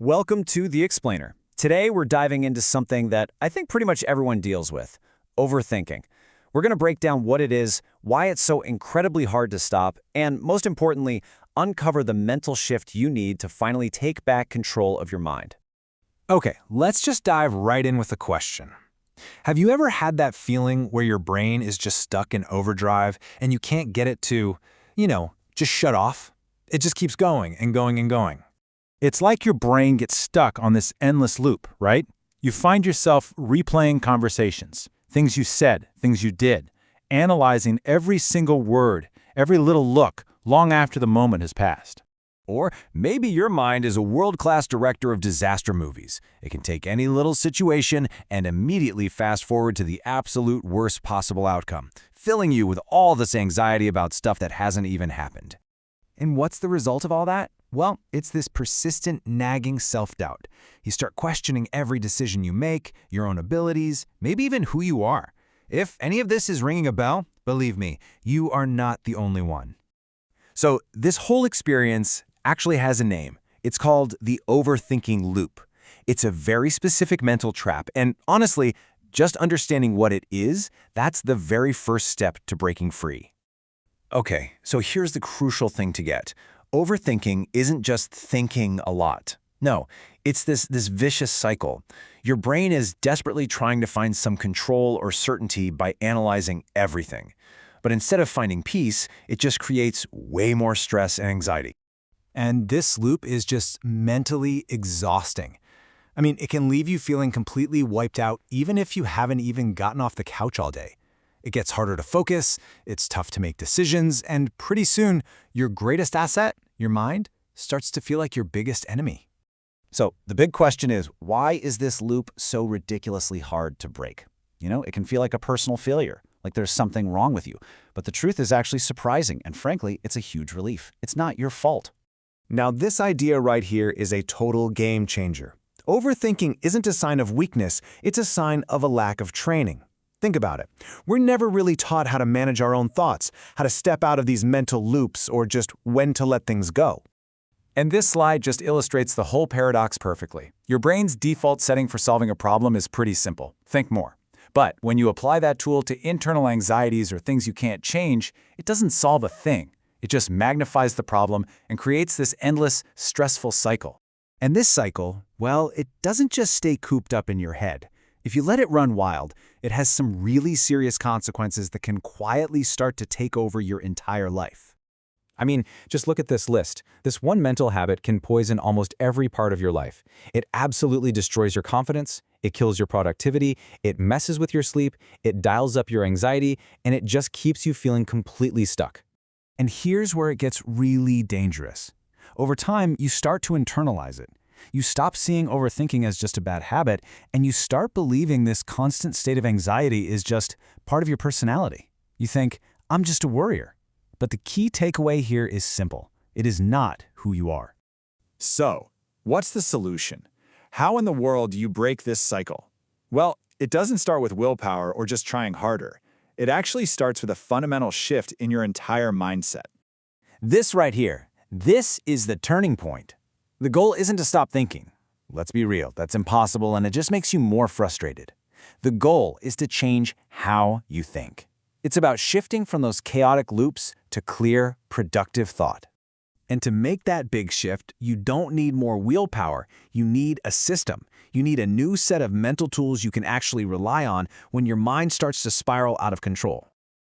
Welcome to The Explainer. Today we're diving into something that I think pretty much everyone deals with, overthinking. We're going to break down what it is, why it's so incredibly hard to stop, and most importantly, uncover the mental shift you need to finally take back control of your mind. Okay, let's just dive right in with a question. Have you ever had that feeling where your brain is just stuck in overdrive and you can't get it to, just shut off? It just keeps going and going and going. It's like your brain gets stuck on this endless loop, right? You find yourself replaying conversations, things you said, things you did, analyzing every single word, every little look, long after the moment has passed. Or maybe your mind is a world-class director of disaster movies. It can take any little situation and immediately fast forward to the absolute worst possible outcome, filling you with all this anxiety about stuff that hasn't even happened. And what's the result of all that? Well, it's this persistent, nagging self-doubt. You start questioning every decision you make, your own abilities, maybe even who you are. If any of this is ringing a bell, believe me, you are not the only one. So this whole experience actually has a name. It's called the overthinking loop. It's a very specific mental trap, and honestly, just understanding what it is, that's the very first step to breaking free. Okay, so here's the crucial thing to get. Overthinking isn't just thinking a lot. No, it's this vicious cycle. Your brain is desperately trying to find some control or certainty by analyzing everything. But instead of finding peace, it just creates way more stress and anxiety. And this loop is just mentally exhausting. I mean, it can leave you feeling completely wiped out even if you haven't even gotten off the couch all day. It gets harder to focus, it's tough to make decisions, and pretty soon, your greatest asset, your mind, starts to feel like your biggest enemy. So the big question is, why is this loop so ridiculously hard to break? It can feel like a personal failure, like there's something wrong with you. But the truth is actually surprising, and frankly, it's a huge relief. It's not your fault. Now, this idea right here is a total game changer. Overthinking isn't a sign of weakness, it's a sign of a lack of training. Think about it. We're never really taught how to manage our own thoughts, how to step out of these mental loops, or just when to let things go. And this slide just illustrates the whole paradox perfectly. Your brain's default setting for solving a problem is pretty simple. Think more. But when you apply that tool to internal anxieties or things you can't change, it doesn't solve a thing. It just magnifies the problem and creates this endless, stressful cycle. And this cycle, well, it doesn't just stay cooped up in your head. If you let it run wild, it has some really serious consequences that can quietly start to take over your entire life. I mean, just look at this list. This one mental habit can poison almost every part of your life. It absolutely destroys your confidence, it kills your productivity, it messes with your sleep, it dials up your anxiety, and it just keeps you feeling completely stuck. And here's where it gets really dangerous. Over time, you start to internalize it. You stop seeing overthinking as just a bad habit, and you start believing this constant state of anxiety is just part of your personality. You think, I'm just a worrier. But the key takeaway here is simple. It is not who you are. So, what's the solution? How in the world do you break this cycle? Well, it doesn't start with willpower or just trying harder. It actually starts with a fundamental shift in your entire mindset. This right here, this is the turning point. The goal isn't to stop thinking. Let's be real, that's impossible and it just makes you more frustrated. The goal is to change how you think. It's about shifting from those chaotic loops to clear, productive thought. And to make that big shift, you don't need more willpower. You need a system. You need a new set of mental tools you can actually rely on when your mind starts to spiral out of control.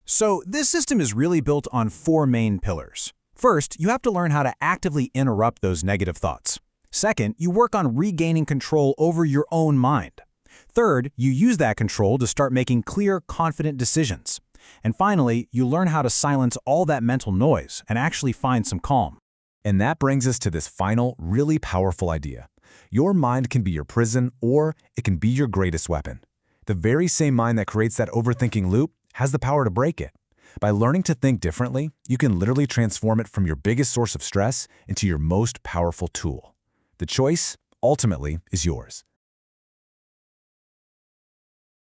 So this system is really built on 4 main pillars. First, you have to learn how to actively interrupt those negative thoughts. Second, you work on regaining control over your own mind. Third, you use that control to start making clear, confident decisions. And finally, you learn how to silence all that mental noise and actually find some calm. And that brings us to this final, really powerful idea. Your mind can be your prison, or it can be your greatest weapon. The very same mind that creates that overthinking loop has the power to break it. By learning to think differently, you can literally transform it from your biggest source of stress into your most powerful tool. The choice, ultimately, is yours.